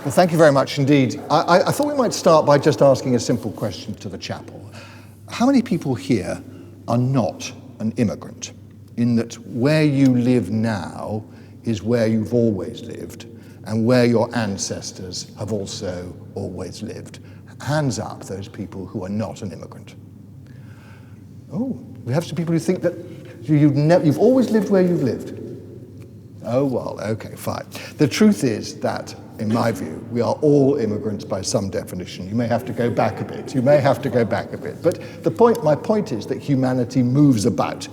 Well, thank you very much indeed. I thought we might start by just asking a simple question to the chapel. How many people here are not an immigrant, in that where you live now is where you've always lived and where your ancestors have also always lived? Hands up, those people who are not an immigrant. Oh, we have some people who think that you've always lived where you've lived. Oh, well, okay, fine. The truth is that, in my view, we are all immigrants by some definition. You may have to go back a bit. But my point is that humanity moves about.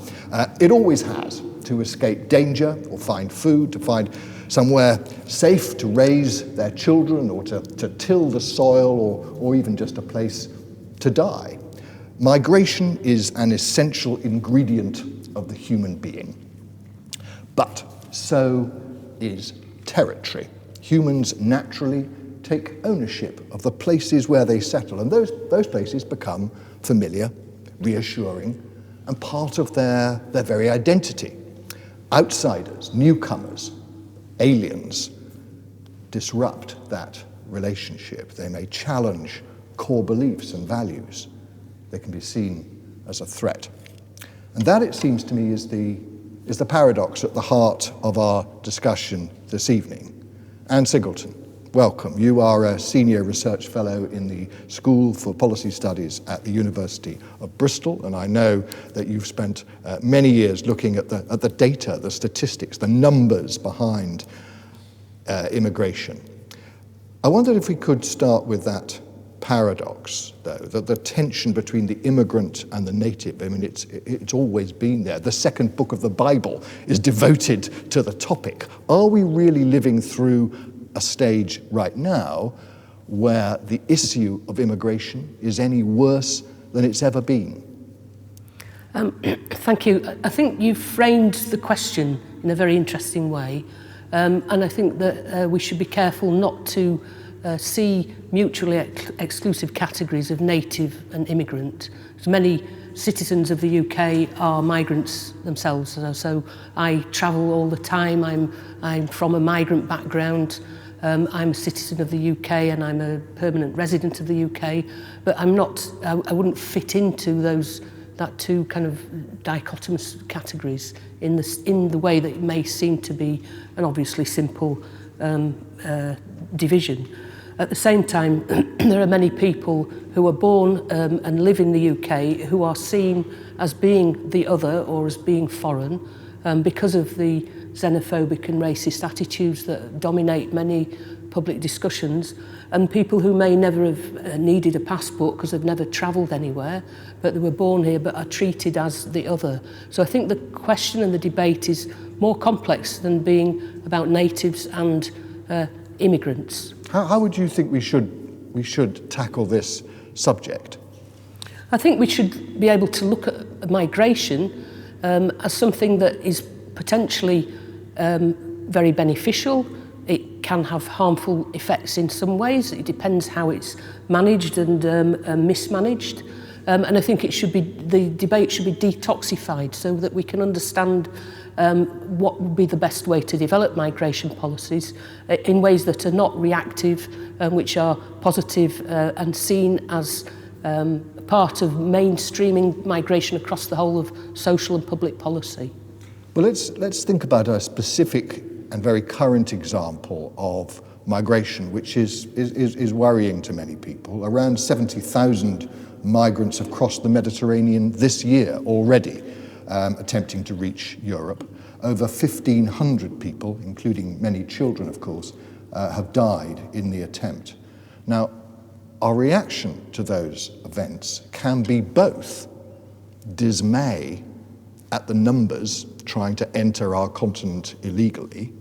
It always has, to escape danger or find food, to find somewhere safe to raise their children or to till the soil or even just a place to die. Migration is an essential ingredient of the human being. But so is territory. Humans naturally take ownership of the places where they settle, and those places become familiar, reassuring, and part of their very identity. Outsiders, newcomers, aliens disrupt that relationship. They may challenge core beliefs and values. They can be seen as a threat. And that, it seems to me, is the paradox at the heart of our discussion this evening. Anne Singleton, welcome. You are a senior research fellow in the School for Policy Studies at the University of Bristol, and I know that you've spent many years looking at the data, the statistics, the numbers behind immigration. I wondered if we could start with that paradox, though, that the tension between the immigrant and the native. I mean, it's always been there. The second book of the Bible is devoted to the topic. Are we really living through a stage right now where the issue of immigration is any worse than it's ever been? Thank you. I think you've framed the question in a very interesting way, and I think that we should be careful not to see mutually exclusive categories of native and immigrant. As many citizens of the UK are migrants themselves, so I travel all the time. I'm from a migrant background. I'm a citizen of the UK and I'm a permanent resident of the UK, but I'm not. I wouldn't fit into that two kind of dichotomous categories in the way that it may seem to be an obviously simple division. At the same time, there are many people who are born and live in the UK who are seen as being the other or as being foreign because of the xenophobic and racist attitudes that dominate many public discussions, and people who may never have needed a passport because they've never travelled anywhere, but they were born here but are treated as the other. So I think the question and the debate is more complex than being about natives and immigrants. How would you think we should tackle this subject? I think we should be able to look at migration as something that is potentially very beneficial. It can have harmful effects in some ways. It depends how it's managed and mismanaged. And I think the debate should be detoxified so that we can understand what would be the best way to develop migration policies in ways that are not reactive, which are positive and seen as part of mainstreaming migration across the whole of social and public policy. Well, let's think about a specific and very current example of migration, which is worrying to many people. Around 70,000 migrants have crossed the Mediterranean this year already, attempting to reach Europe. Over 1,500 people, including many children, of course, have died in the attempt. Now, our reaction to those events can be both dismay at the numbers trying to enter our continent illegally,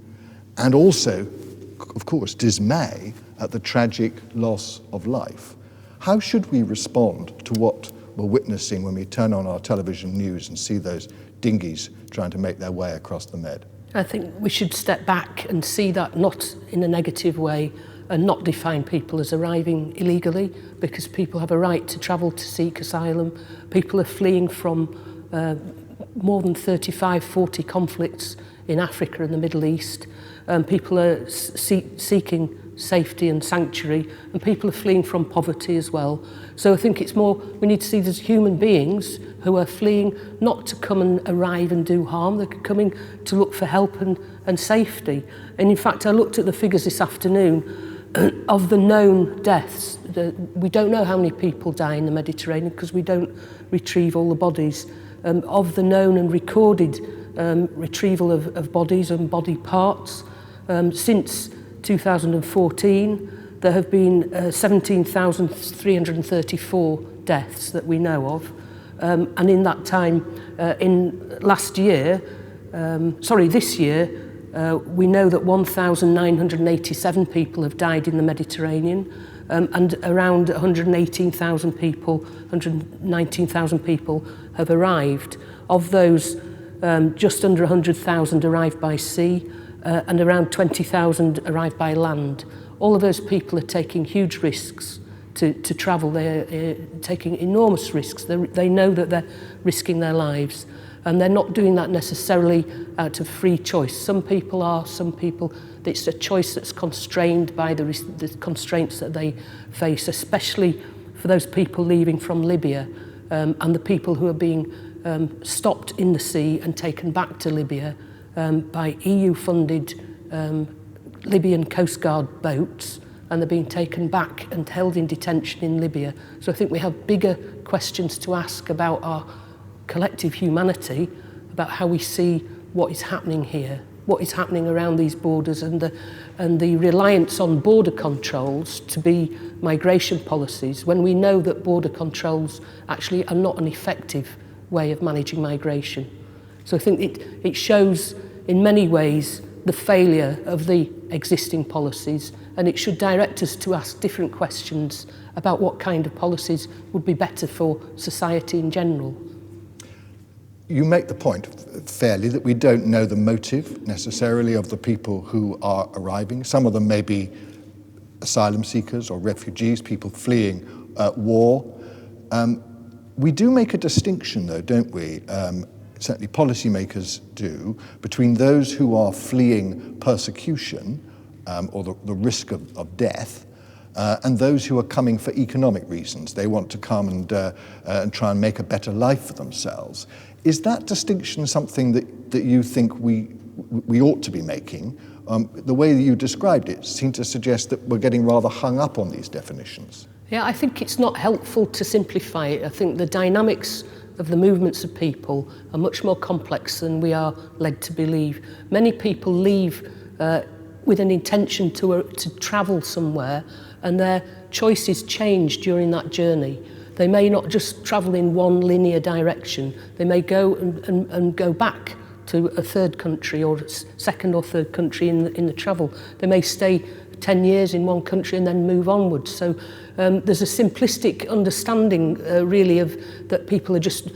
and also, of course, dismay at the tragic loss of life. How should we respond to what we're witnessing when we turn on our television news and see those dinghies trying to make their way across the Med? I think we should step back and see that not in a negative way and not define people as arriving illegally, because people have a right to travel to seek asylum. People are fleeing from more than 35, 40 conflicts in Africa and the Middle East. People are seeking safety and sanctuary, and people are fleeing from poverty as well. So I think it's more, we need to see there's human beings who are fleeing not to come and arrive and do harm, they're coming to look for help and safety. And in fact, I looked at the figures this afternoon of the known deaths. We don't know how many people die in the Mediterranean because we don't retrieve all the bodies. Of the known and recorded retrieval of bodies and body parts, since 2014, there have been 17,334 deaths that we know of. And in that time, this year, we know that 1,987 people have died in the Mediterranean, and around 119,000 people have arrived. Of those, just under 100,000 arrived by sea, and around 20,000 arrived by land. All of those people are taking huge risks to travel. They're taking enormous risks. They know that they're risking their lives, and they're not doing that necessarily out of free choice. Some people are, it's a choice that's constrained by the constraints that they face, especially for those people leaving from Libya, and the people who are being stopped in the sea and taken back to Libya by EU-funded Libyan Coast Guard boats, and they're being taken back and held in detention in Libya. So I think we have bigger questions to ask about our collective humanity, about how we see what is happening here, what is happening around these borders, and the reliance on border controls to be migration policies, when we know that border controls actually are not an effective way of managing migration. So I think it shows in many ways the failure of the existing policies, and it should direct us to ask different questions about what kind of policies would be better for society in general. You make the point fairly that we don't know the motive necessarily of the people who are arriving. Some of them may be asylum seekers or refugees, people fleeing war. We do make a distinction though, don't we? Certainly policymakers do, between those who are fleeing persecution or the risk of death, and those who are coming for economic reasons. They want to come and try and make a better life for themselves. Is that distinction something that you think we ought to be making? The way that you described it seemed to suggest that we're getting rather hung up on these definitions. Yeah, I think it's not helpful to simplify it. I think the dynamics of the movements of people are much more complex than we are led to believe. Many people leave with an intention to travel somewhere, and their choices change during that journey. They may not just travel in one linear direction. They may go and go back to a third country or second or third country in the travel. They may stay 10 years in one country and then move onwards. So there's a simplistic understanding really of that people are just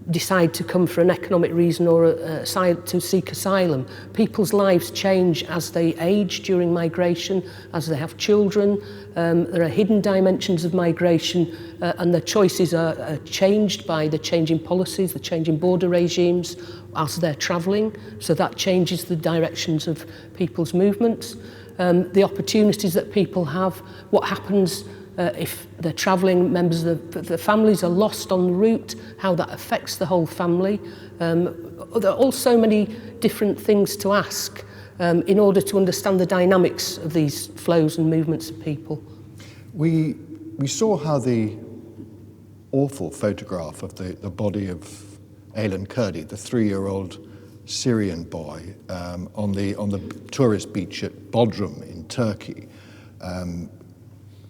decide to come for an economic reason or to seek asylum. People's lives change as they age during migration, as they have children. There are hidden dimensions of migration, and their choices are changed by the changing policies, the changing border regimes as they're travelling. So that changes the directions of people's movements. The opportunities that people have, what happens if they're travelling, members of the families are lost on the route, how that affects the whole family. There are all so many different things to ask in order to understand the dynamics of these flows and movements of people. We saw how the awful photograph of the body of Aylan Kurdi, the 3-year-old Syrian boy, on the tourist beach at Bodrum in Turkey,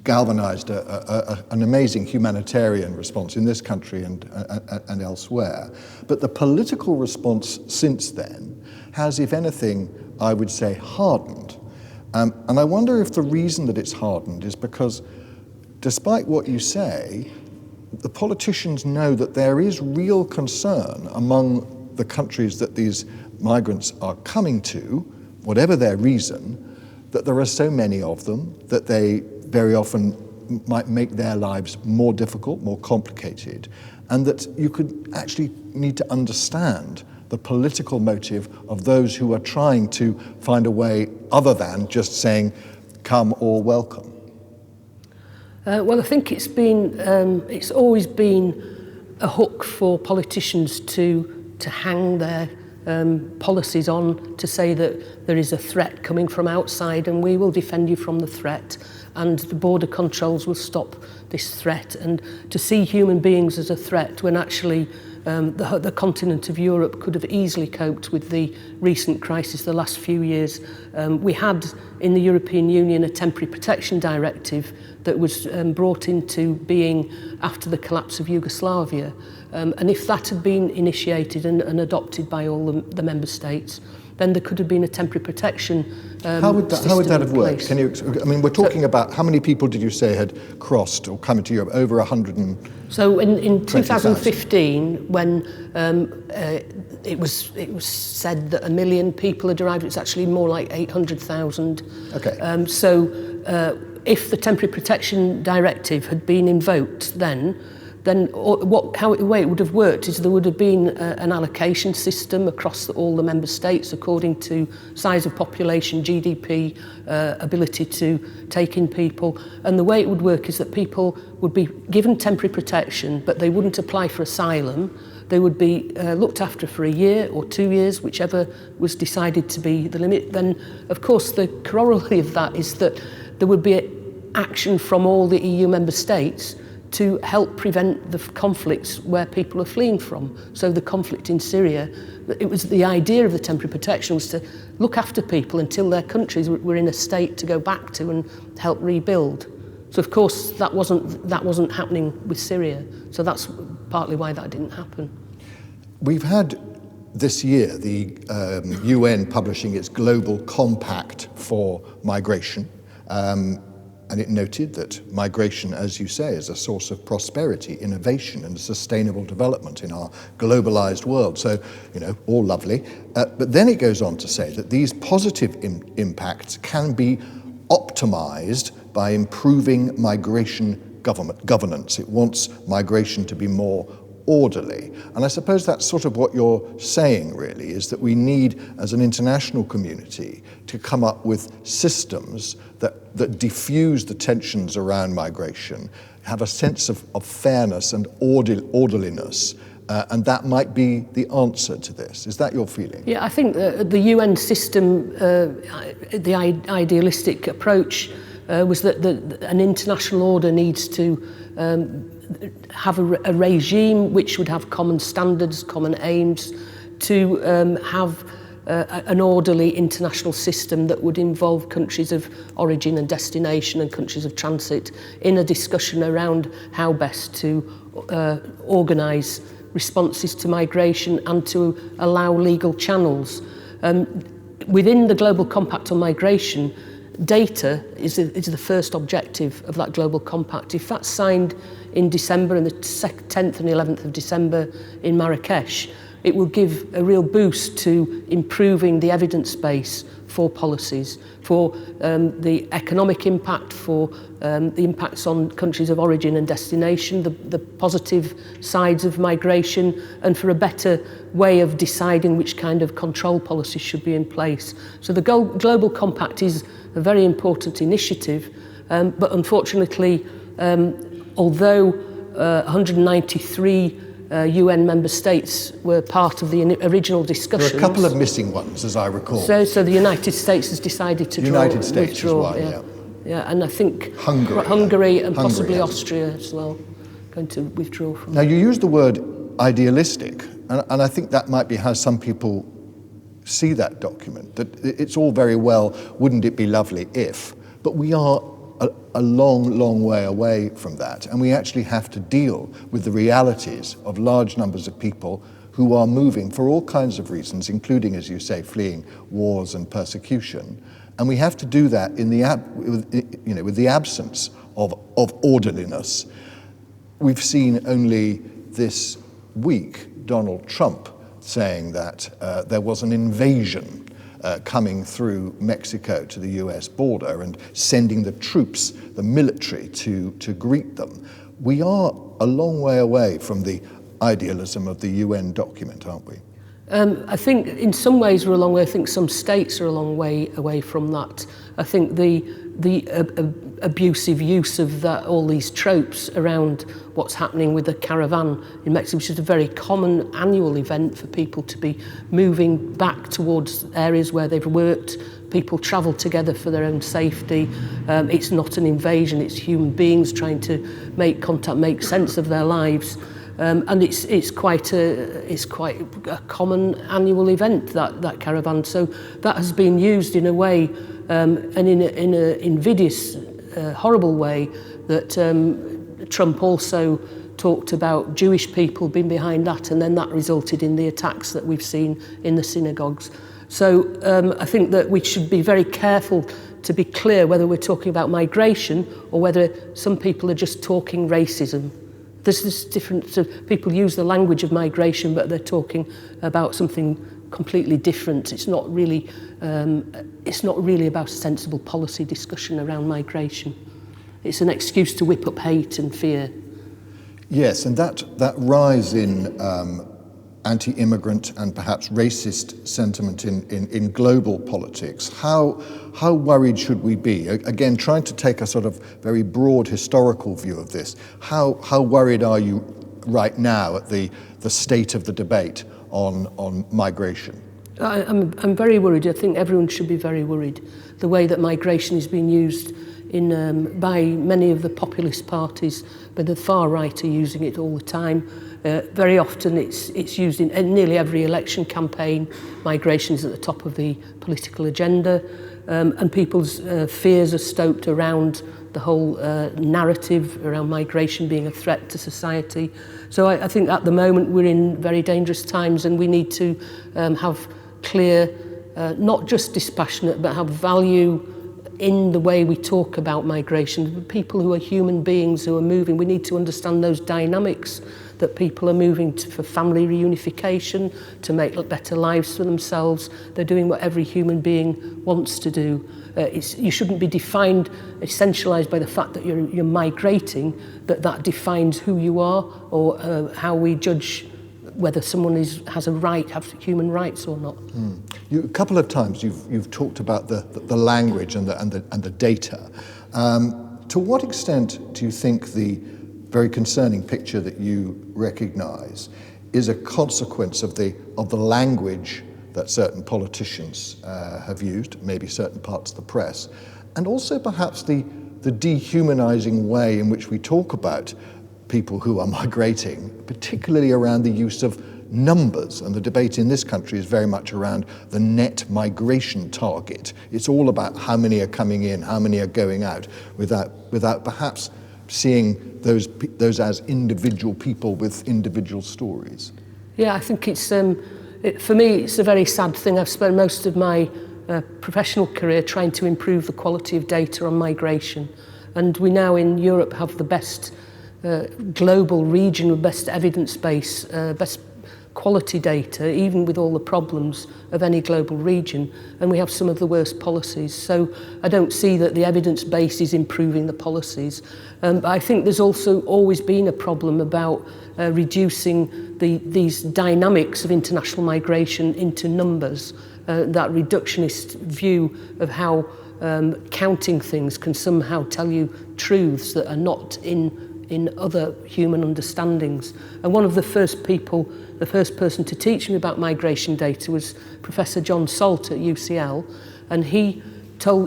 galvanized an amazing humanitarian response in this country and elsewhere. But the political response since then has, if anything, I would say, hardened. And I wonder if the reason that it's hardened is because, despite what you say, the politicians know that there is real concern among the countries that these migrants are coming to, whatever their reason, that there are so many of them that they very often might make their lives more difficult, more complicated, and that you could actually need to understand the political motive of those who are trying to find a way other than just saying, come all welcome? Well, I think it's always been a hook for politicians to hang their policies on, to say that there is a threat coming from outside and we will defend you from the threat, and the border controls will stop this threat, and to see human beings as a threat when actually the continent of Europe could have easily coped with the recent crisis the last few years. We had in the European Union a temporary protection directive that was brought into being after the collapse of Yugoslavia. And if that had been initiated and adopted by all the member states, then there could have been a temporary protection how would that have worked? Can you? I mean, we're talking about how many people did you say had crossed or come into Europe? Over 100. So in 2015, when it was said that 1 million people had arrived, it's actually more like 800,000. Okay. If the temporary protection directive had been invoked then the way it would have worked is there would have been an allocation system across all the member states according to size of population, GDP, ability to take in people. And the way it would work is that people would be given temporary protection, but they wouldn't apply for asylum. They would be looked after for a year or 2 years, whichever was decided to be the limit. Then, of course, the corollary of that is that there would be action from all the EU member states to help prevent the conflicts where people are fleeing from. So the conflict in Syria, it was the idea of the temporary protection was to look after people until their countries were in a state to go back to and help rebuild. So of course that wasn't happening with Syria. So that's partly why that didn't happen. We've had this year the UN publishing its Global Compact for Migration. And it noted that migration, as you say, is a source of prosperity, innovation, and sustainable development in our globalized world. So, all lovely. But then it goes on to say that these positive impacts can be optimized by improving migration governance. It wants migration to be more orderly. And I suppose that's sort of what you're saying, really, is that we need, as an international community, to come up with systems that diffuse the tensions around migration, have a sense of fairness and orderliness, and that might be the answer to this. Is that your feeling? Yeah, I think the UN system, the idealistic approach was that an international order needs to have a regime which would have common standards, common aims, to have an orderly international system that would involve countries of origin and destination and countries of transit in a discussion around how best to organise responses to migration and to allow legal channels. Within the Global Compact on Migration, data is the first objective of that Global Compact. If that's signed in December, and the 10th and 11th of December in Marrakesh, it will give a real boost to improving the evidence base for policies, for the economic impact, for the impacts on countries of origin and destination, the positive sides of migration, and for a better way of deciding which kind of control policies should be in place. So the Global Compact is a very important initiative, but unfortunately, although 193 UN member states were part of the original discussions. There are a couple of missing ones, as I recall. So the United States has decided to United States withdraw. As well, yeah, and I think Hungary and possibly Austria as well going to withdraw from. Now you use the word idealistic, and I think that might be how some people see that document. That it's all very well, wouldn't it be lovely if? But we are a long, long way away from that. And we actually have to deal with the realities of large numbers of people who are moving for all kinds of reasons, including, as you say, fleeing wars and persecution. And we have to do that in with the absence of orderliness. We've seen only this week Donald Trump saying that there was an invasion coming through Mexico to the US border and sending the troops, the military, to greet them. We are a long way away from the idealism of the UN document, aren't we? I think in some ways we're a long way. I think some states are a long way away from that. I think the abusive use of all these tropes around what's happening with the caravan in Mexico, which is a very common annual event for people to be moving back towards areas where they've worked. People travel together for their own safety. It's not an invasion, it's human beings trying to make contact, make sense of their lives. And it's quite a common annual event, that caravan. So that has been used in a way, and in an invidious, horrible way, that Trump also talked about Jewish people being behind that, and then that resulted in the attacks that we've seen in the synagogues. So I think that we should be very careful to be clear whether we're talking about migration or whether some people are just talking racism. There's this difference. So people use the language of migration, but they're talking about something completely different. It's not really about a sensible policy discussion around migration. It's an excuse to whip up hate and fear. Yes, and that rise in anti-immigrant and perhaps racist sentiment in global politics, how worried should we be? Again, trying to take a sort of very broad historical view of this, how worried are you right now at the state of the debate on migration? I'm very worried. I think everyone should be very worried. The way that migration is being used by many of the populist parties, but the far right are using it all the time. Very often it's used in nearly every election campaign. Migration is at the top of the political agenda, and people's fears are stoked around the whole narrative around migration being a threat to society. So I think at the moment we're in very dangerous times, and we need to have clear, not just dispassionate, but have value in the way we talk about migration. People who are human beings who are moving, we need to understand those dynamics, that people are moving for family reunification, to make better lives for themselves. They're doing what every human being wants to do. You shouldn't be defined, essentialised by the fact that you're migrating, that defines who you are, or how we judge whether someone has a right, have human rights or not. A couple of times you've talked about the language and the data. To what extent do you think the very concerning picture that you recognise is a consequence of the language that certain politicians have used, maybe certain parts of the press, and also perhaps the dehumanising way in which we talk about people who are migrating, particularly around the use of numbers? And the debate in this country is very much around the net migration target. It's all about how many are coming in, how many are going out, without perhaps seeing those as individual people with individual stories. Yeah, I think it's for me it's a very sad thing. I've spent most of my professional career trying to improve the quality of data on migration, and we now in Europe have the best global region with best evidence base, best quality data, even with all the problems of any global region, and we have some of the worst policies. So I don't see that the evidence base is improving the policies. But I think there's also always been a problem about reducing these dynamics of international migration into numbers, that reductionist view of how counting things can somehow tell you truths that are not in other human understandings. And one of the first person to teach me about migration data was Professor John Salt at UCL, and he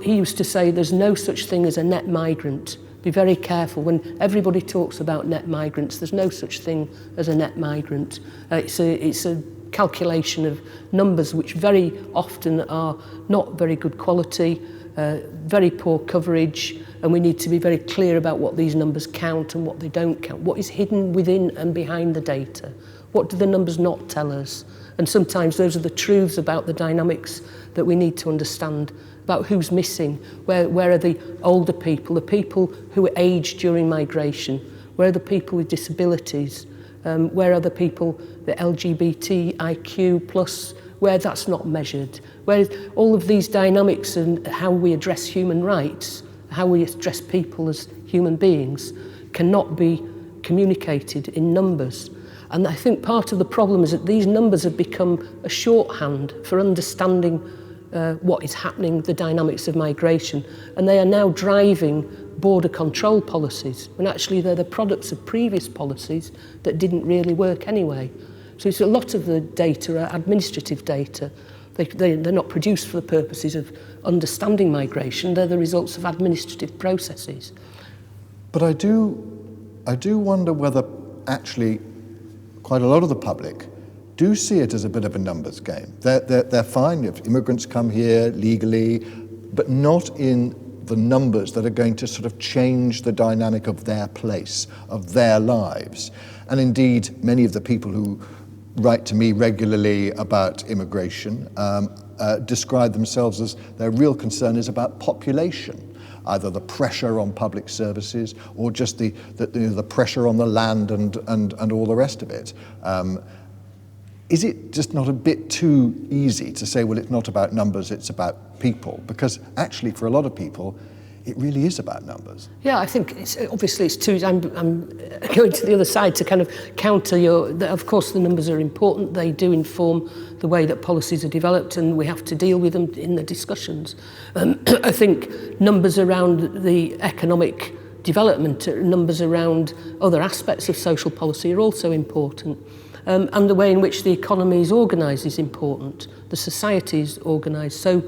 used to say there's no such thing as a net migrant. Be very careful. When everybody talks about net migrants, there's no such thing as a net migrant. It's a calculation of numbers which very often are not very good quality, very poor coverage, and we need to be very clear about what these numbers count and what they don't count. What is hidden within and behind the data? What do the numbers not tell us? And sometimes those are the truths about the dynamics that we need to understand, about who's missing, where are the older people, the people who were aged during migration, where are the people with disabilities, where are the people, the LGBTIQ plus, where that's not measured, where all of these dynamics and how we address human rights, how we address people as human beings cannot be communicated in numbers. And I think part of the problem is that these numbers have become a shorthand for understanding what is happening, the dynamics of migration, and they are now driving border control policies, when actually they're the products of previous policies that didn't really work anyway. So it's a lot of the data are administrative data. They're not produced for the purposes of understanding migration, they're the results of administrative processes. But I do wonder whether actually quite a lot of the public do see it as a bit of a numbers game. They're fine if immigrants come here legally, but not in the numbers that are going to sort of change the dynamic of their place, of their lives. And indeed, many of the people who write to me regularly about immigration describe themselves as their real concern is about population, either the pressure on public services or just the pressure on the land and all the rest of it. Is it just not a bit too easy to say, well, it's not about numbers, it's about people? Because actually, for a lot of people, it really is about numbers. Yeah, I think it's too. I'm going to the other side to kind of counter of course, the numbers are important. They do inform the way that policies are developed, and we have to deal with them in the discussions. I think numbers around the economic development, numbers around other aspects of social policy are also important. And the way in which the economy is organised is important. The society is organised. So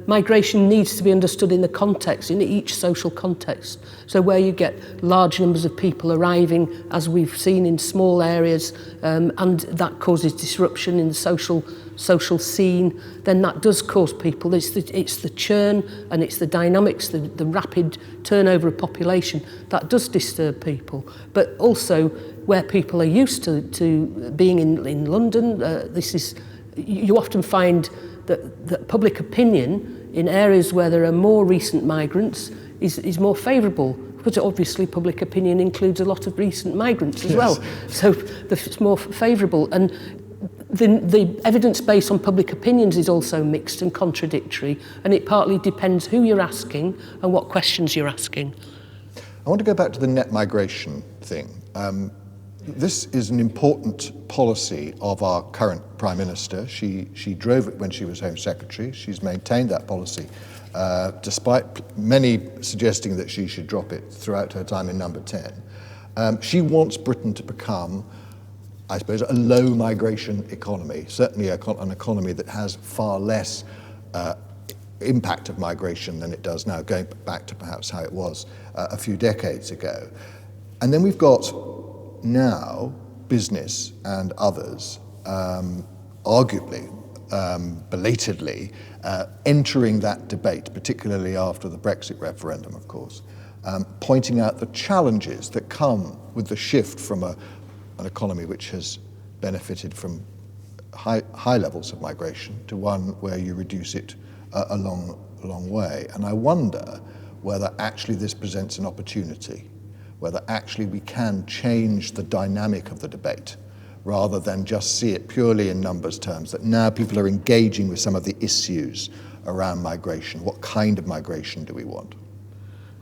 migration needs to be understood in the context, in each social context. So where you get large numbers of people arriving, as we've seen in small areas, and that causes disruption in the social scene, then that does cause people. It's the churn and it's the dynamics, the rapid turnover of population that does disturb people. But also where people are used to being in London, you often find that public opinion in areas where there are more recent migrants is more favourable, because obviously public opinion includes a lot of recent migrants as well. So it's more favourable. And the evidence base on public opinions is also mixed and contradictory, and it partly depends who you're asking and what questions you're asking. I want to go back to the net migration thing. This is an important policy of our current Prime Minister. She drove it when she was Home Secretary. She's maintained that policy, despite many suggesting that she should drop it throughout her time in Number 10. She wants Britain to become, I suppose, a low migration economy, certainly an economy that has far less impact of migration than it does now, going back to perhaps how it was a few decades ago. And then we've got now business and others, arguably, belatedly, entering that debate, particularly after the Brexit referendum, of course, pointing out the challenges that come with the shift from an economy which has benefited from high levels of migration to one where you reduce it a long way. And I wonder whether actually this presents an opportunity, whether actually we can change the dynamic of the debate rather than just see it purely in numbers terms, that now people are engaging with some of the issues around migration. What kind of migration do we want?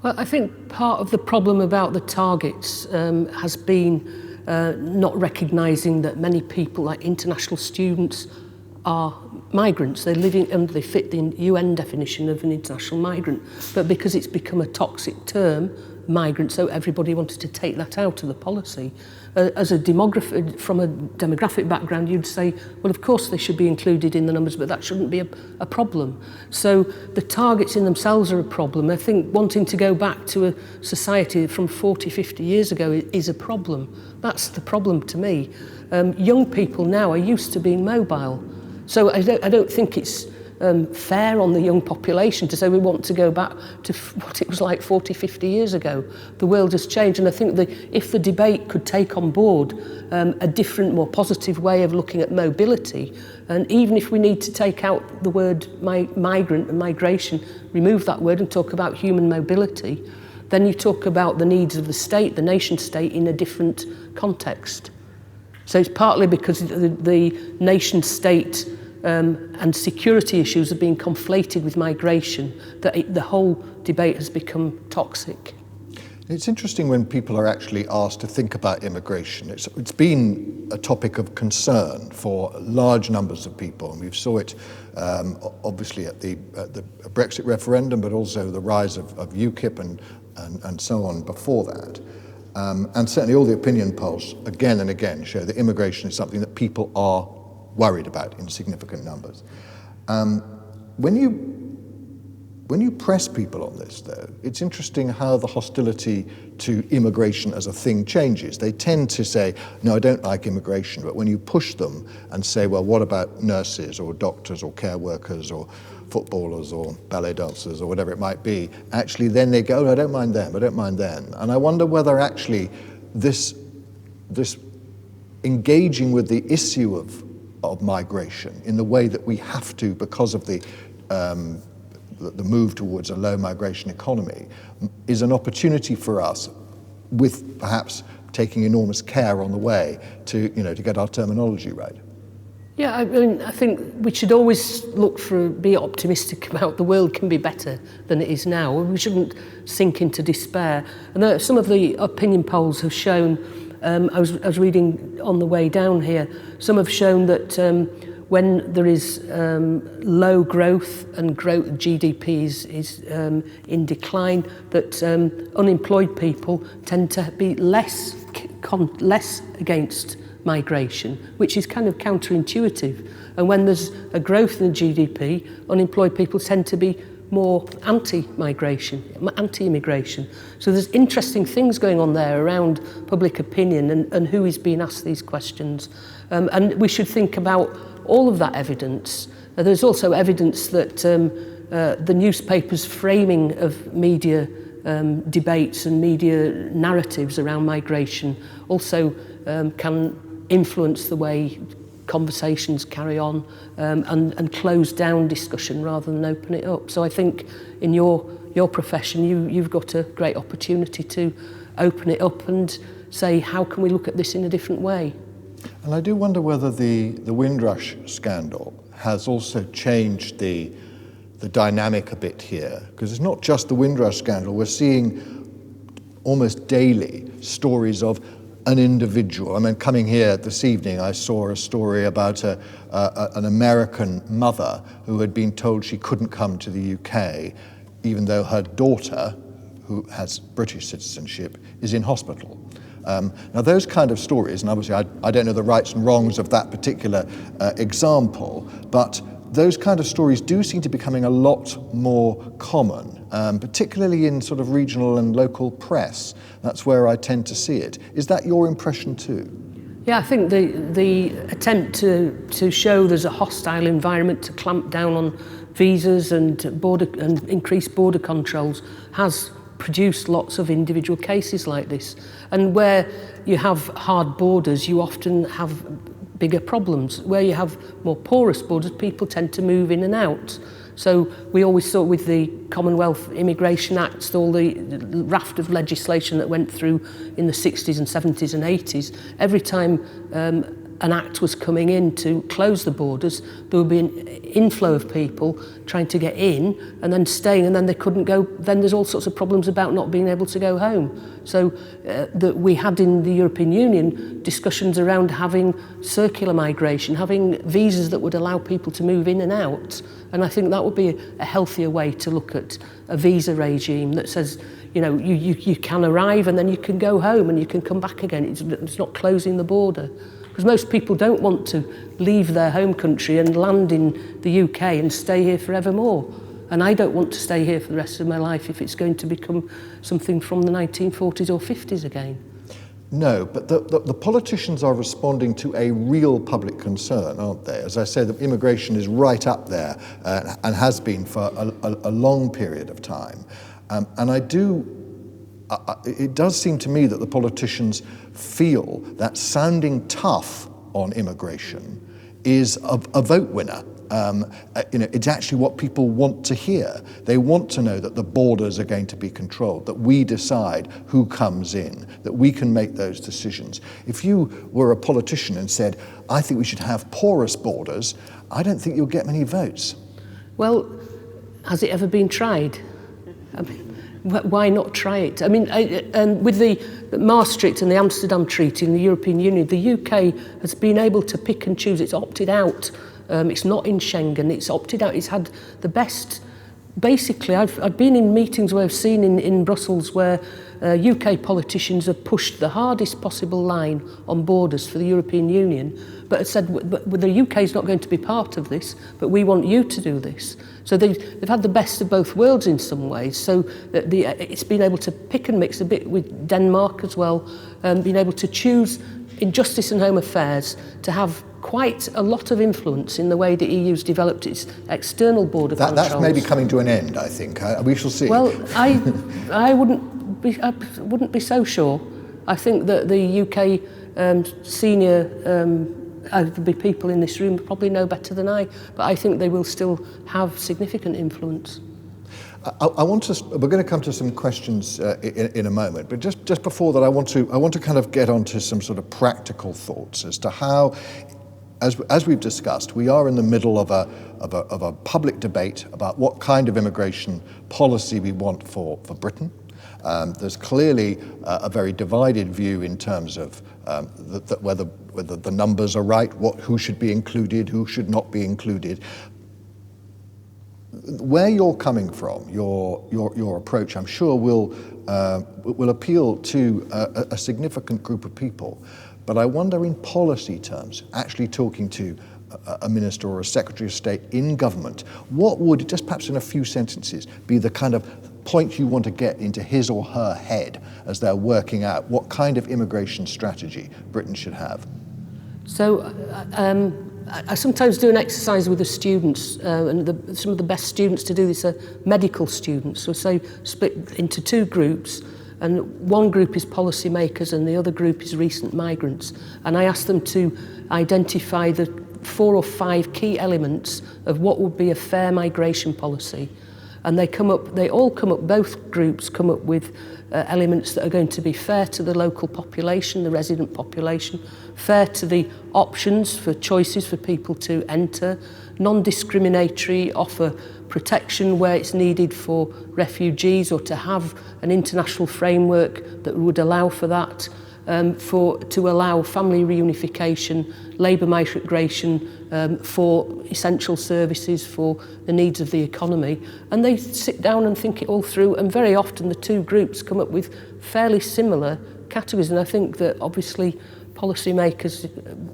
Well, I think part of the problem about the targets has been not recognising that many people, like international students, are migrants. They're living and they fit the UN definition of an international migrant. But because it's become a toxic term, migrant, so everybody wanted to take that out of the policy. As a demographer, from a demographic background, you'd say, well, of course they should be included in the numbers, but that shouldn't be a problem. So the targets in themselves are a problem. I think wanting to go back to a society from 40, 50 years ago is a problem. That's the problem to me. Young people now are used to being mobile. So I don't think it's fair on the young population to say we want to go back to what it was like 40, 50 years ago. The world has changed, and I think that if the debate could take on board a different, more positive way of looking at mobility, and even if we need to take out the word migrant and migration, remove that word and talk about human mobility, then you talk about the needs of the state, the nation state, in a different context. So it's partly because the nation state and security issues are being conflated with migration that the whole debate has become toxic. It's interesting when people are actually asked to think about immigration. It's been a topic of concern for large numbers of people, and we saw it obviously at the Brexit referendum, but also the rise of UKIP and so on before that. And certainly all the opinion polls again and again show that immigration is something that people are worried about in significant numbers. When you press people on this, though, it's interesting how the hostility to immigration as a thing changes. They tend to say, no, I don't like immigration, but when you push them and say, well, what about nurses or doctors or care workers or footballers or ballet dancers or whatever it might be, actually then they go, oh, I don't mind them, I don't mind them. And I wonder whether actually this engaging with the issue of migration in the way that we have to because of the move towards a low migration economy is an opportunity for us, with perhaps taking enormous care on the way to get our terminology right. Yeah, I mean, I think we should always be optimistic about the world can be better than it is now. We shouldn't sink into despair. And some of the opinion polls have shown, I was reading on the way down here, some have shown that when there is low growth and GDP is in decline, that unemployed people tend to be less against migration, which is kind of counterintuitive. And when there's a growth in the GDP, unemployed people tend to be more anti-migration, anti-immigration. So there's interesting things going on there around public opinion and who is being asked these questions. And we should think about all of that evidence. There's also evidence that the newspapers' framing of media debates and media narratives around migration also can influence the way conversations carry on and close down discussion rather than open it up. So I think in your profession you've got a great opportunity to open it up and say, how can we look at this in a different way? And I do wonder whether the Windrush scandal has also changed the dynamic a bit here, because it's not just the Windrush scandal. We're seeing almost daily stories of an individual. I mean, coming here this evening, I saw a story about an American mother who had been told she couldn't come to the UK, even though her daughter, who has British citizenship, is in hospital. Now those kind of stories, and obviously I don't know the rights and wrongs of that particular example, but those kind of stories do seem to be becoming a lot more common, particularly in sort of regional and local press. That's where I tend to see it. Is that your impression too? Yeah, I think the attempt to show there's a hostile environment to clamp down on visas and increase border controls has produced lots of individual cases like this. And where you have hard borders, you often have bigger problems. Where you have more porous borders, people tend to move in and out. So we always saw with the Commonwealth Immigration Acts, all the raft of legislation that went through in the 60s and 70s and 80s, every time an act was coming in to close the borders, there would be an inflow of people trying to get in and then staying, and then they couldn't go. Then there's all sorts of problems about not being able to go home. So that we had in the European Union discussions around having circular migration, having visas that would allow people to move in and out. And I think that would be a healthier way to look at a visa regime that says, you know, you can arrive and then you can go home and you can come back again. It's not closing the border. Because most people don't want to leave their home country and land in the UK and stay here forevermore. And I don't want to stay here for the rest of my life if it's going to become something from the 1940s or 50s again. No, but the politicians are responding to a real public concern, aren't they? As I say, the immigration is right up there and has been for a long period of time. And it does seem to me that the politicians feel that sounding tough on immigration is a vote winner. It's actually what people want to hear. They want to know that the borders are going to be controlled, that we decide who comes in, that we can make those decisions. If you were a politician and said, I think we should have porous borders, I don't think you'll get many votes. Well, has it ever been tried? I mean, Why not try it? I mean, and with the Maastricht and the Amsterdam Treaty and the European Union, the UK has been able to pick and choose. It's opted out. It's not in Schengen. It's opted out. It's had the best. Basically, I've been in meetings where I've seen in Brussels where UK politicians have pushed the hardest possible line on borders for the European Union, but have said, but the UK is not going to be part of this, but we want you to do this. So they've had the best of both worlds in some ways. So it's been able to pick and mix a bit with Denmark as well, being able to choose in justice and home affairs to have quite a lot of influence in the way the EU's developed its external border controls. That's maybe coming to an end, I think. We shall see. Well, I wouldn't be so sure. I think that the UK senior there'll be people in this room probably know better than I, but I think they will still have significant influence. We're going to come to some questions in a moment, but just before that, I want to kind of get onto some sort of practical thoughts as to how, as we've discussed, we are in the middle of a public debate about what kind of immigration policy we want for Britain. There's clearly a very divided view in terms of whether the numbers are right, who should be included, who should not be included. Where you're coming from, your approach, I'm sure will appeal to a significant group of people. But I wonder, in policy terms, actually talking to a minister or a secretary of state in government, what would, just perhaps in a few sentences, be the kind of point you want to get into his or her head as they're working out what kind of immigration strategy Britain should have? So I sometimes do an exercise with the students, and some of the best students to do this are medical students. So say split into two groups, and one group is policymakers and the other group is recent migrants. And I ask them to identify the 4 or 5 key elements of what would be a fair migration policy. And both groups come up with elements that are going to be fair to the local population, the resident population, fair to the options for choices for people to enter, non-discriminatory, offer protection where it's needed for refugees or to have an international framework that would allow for that, to allow family reunification, labour migration for essential services for the needs of the economy. And they sit down and think it all through, and very often the two groups come up with fairly similar categories, and I think that obviously policymakers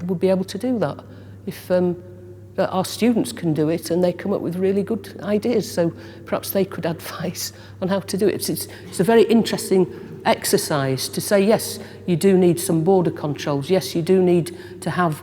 would be able to do that if our students can do it and they come up with really good ideas, so perhaps they could advise on how to do it. It's a very interesting exercise to say, yes, you do need some border controls, yes, you do need to have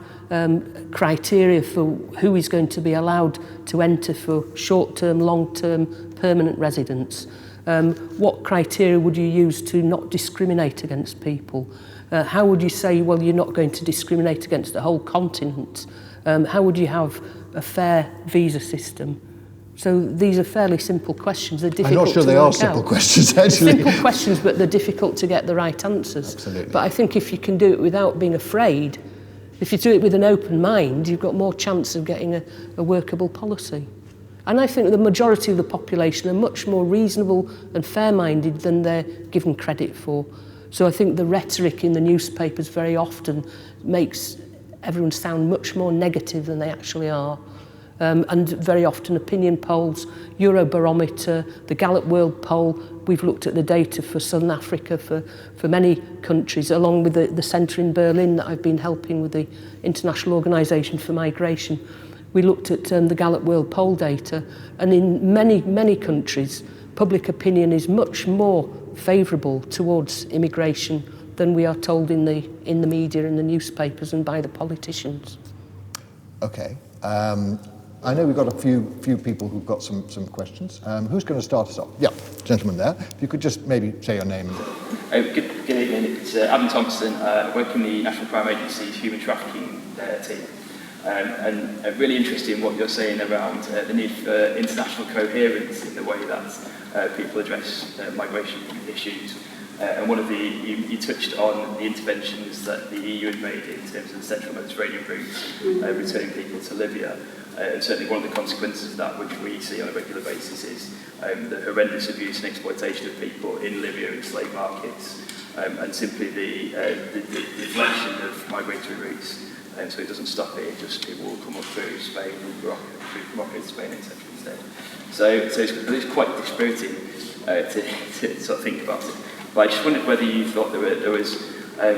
criteria for who is going to be allowed to enter for short-term, long-term, permanent residents. What criteria would you use to not discriminate against people? How would you say, well, you're not going to discriminate against the whole continent? How would you have a fair visa system? So these are fairly simple questions. They're difficult to work out. I'm not sure they are simple questions, actually. Simple questions, but they're difficult to get the right answers. Absolutely. But I think if you can do it without being afraid, if you do it with an open mind, you've got more chance of getting a workable policy. And I think the majority of the population are much more reasonable and fair-minded than they're given credit for. So I think the rhetoric in the newspapers very often makes everyone sound much more negative than they actually are. And very often opinion polls, Eurobarometer, the Gallup World Poll, we've looked at the data for Southern Africa, for many countries, along with the centre in Berlin that I've been helping with the International Organisation for Migration. We looked at the Gallup World Poll data, and in many, many countries, public opinion is much more favourable towards immigration than we are told in the media and the newspapers and by the politicians. Okay. I know we've got a few people who've got some questions. Who's going to start us off? Yeah, gentleman there. If you could just maybe say your name. Good evening. It's Adam Thompson, working in the National Crime Agency's Human Trafficking team. And really interested in what you're saying around the need for international coherence in the way that people address migration issues. And one of you touched on the interventions that the EU had made in terms of the Central Mediterranean route, returning people to Libya. And certainly one of the consequences of that, which we see on a regular basis, is the horrendous abuse and exploitation of people in Libya in slave markets, and simply the deflection of migratory routes. So it doesn't stop it, it will come up through Spain, Morocco, Spain, etc. instead. So it's quite dispiriting to sort of think about it. But I just wondered whether you thought there was,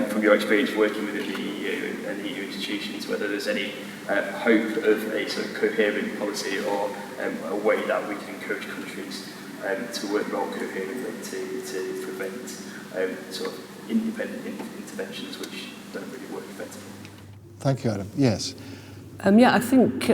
from your experience working within the EU and the EU institutions, whether there's any hope of a sort of coherent policy or a way that we can encourage countries to work more coherently to prevent sort of independent interventions which don't really work effectively. Thank you, Adam. Yes. I think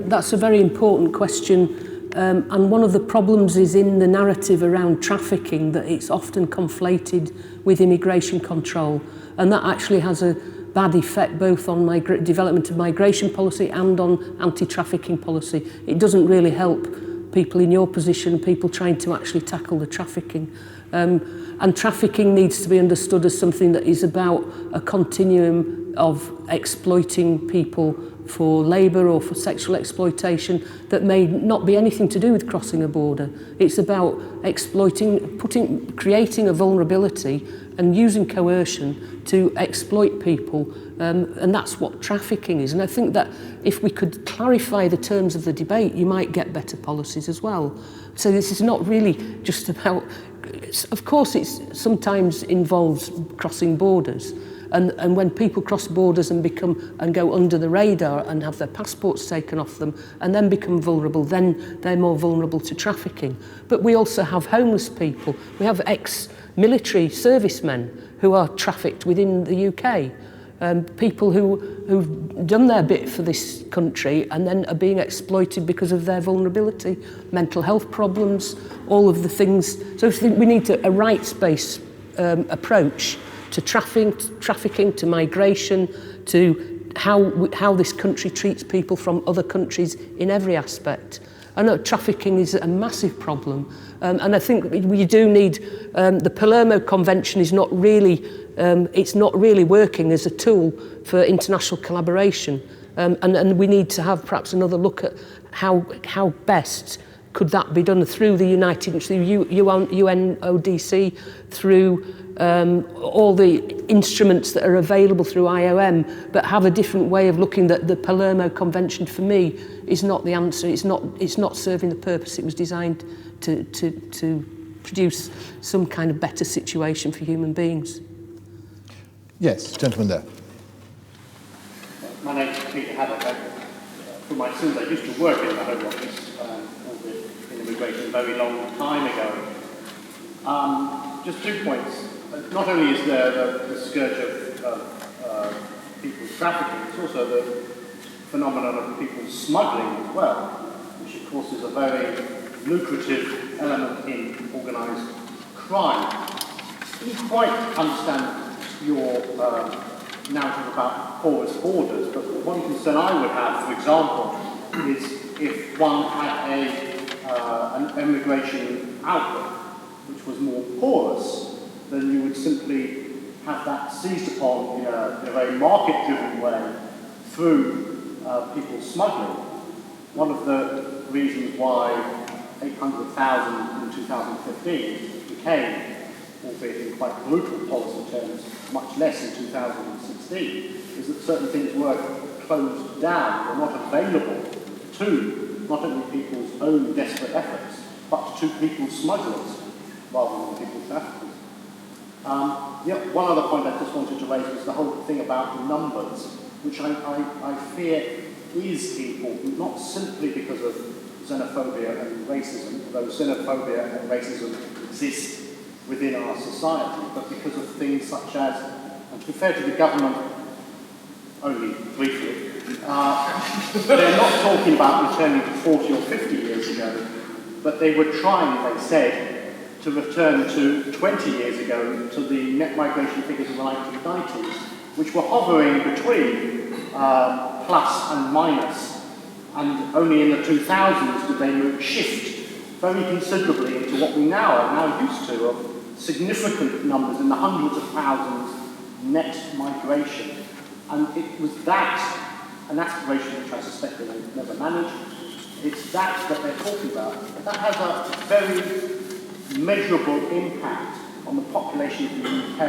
that's a very important question. And one of the problems is in the narrative around trafficking, that it's often conflated with immigration control. And that actually has a bad effect both on development of migration policy and on anti-trafficking policy. It doesn't really help people in your position, people trying to actually tackle the trafficking. And trafficking needs to be understood as something that is about a continuum of exploiting people for labour or for sexual exploitation that may not be anything to do with crossing a border. It's about creating a vulnerability and using coercion to exploit people, and that's what trafficking is. And I think that if we could clarify the terms of the debate, you might get better policies as well. So this is not really just about, of course it sometimes involves crossing borders, and when people cross borders and go under the radar and have their passports taken off them and then become vulnerable, then they're more vulnerable to trafficking. But we also have homeless people. We have ex-military servicemen who are trafficked within the UK. People who've done their bit for this country and then are being exploited because of their vulnerability, mental health problems, all of the things. So I think we need a rights-based approach to trafficking, to migration, to how this country treats people from other countries in every aspect. I know trafficking is a massive problem, and I think we do need, the Palermo Convention is not really, it's not really working as a tool for international collaboration, and we need to have perhaps another look at how best could that be done through the UNODC, through all the instruments that are available through IOM, but have a different way of looking at the Palermo Convention. For me, is not the answer. It's not serving the purpose it was designed to produce some kind of better situation for human beings. Yes, gentleman there. My name is Peter Haddock. For my sins, I used to work in the Home Office, albeit in immigration a very long time ago. Just 2 points. Not only is there the scourge of people trafficking, it's also the phenomenon of people smuggling as well, which of course is a very lucrative element in organised crime. I didn't quite understand your narrative about porous borders, but one concern I would have, for example, is if one had an immigration outlook which was more porous, then you would simply have that seized upon in a very market-driven way through people smuggling. One of the reasons why 800,000 in 2015 became, albeit in quite brutal policy terms, much less in 2016, is that certain things were closed down, were not available to not only people's own desperate efforts, but to people smugglers rather than people traffickers. One other point I just wanted to raise was the whole thing about the numbers, which I fear is important, not simply because of xenophobia and racism, though xenophobia and racism exist within our society, but because of things such as, and to be fair to the government, only briefly, they're not talking about returning to 40 or 50 years ago, but they were trying, they said, to return to 20 years ago to the net migration figures of the 1990s, which were hovering between plus and minus, and only in the 2000s did they shift very considerably into what we now are used to, of significant numbers in the hundreds of thousands net migration. And it was that, an aspiration which I suspect they will never manage, it's that they're talking about. But that has a very measurable impact on the population of the UK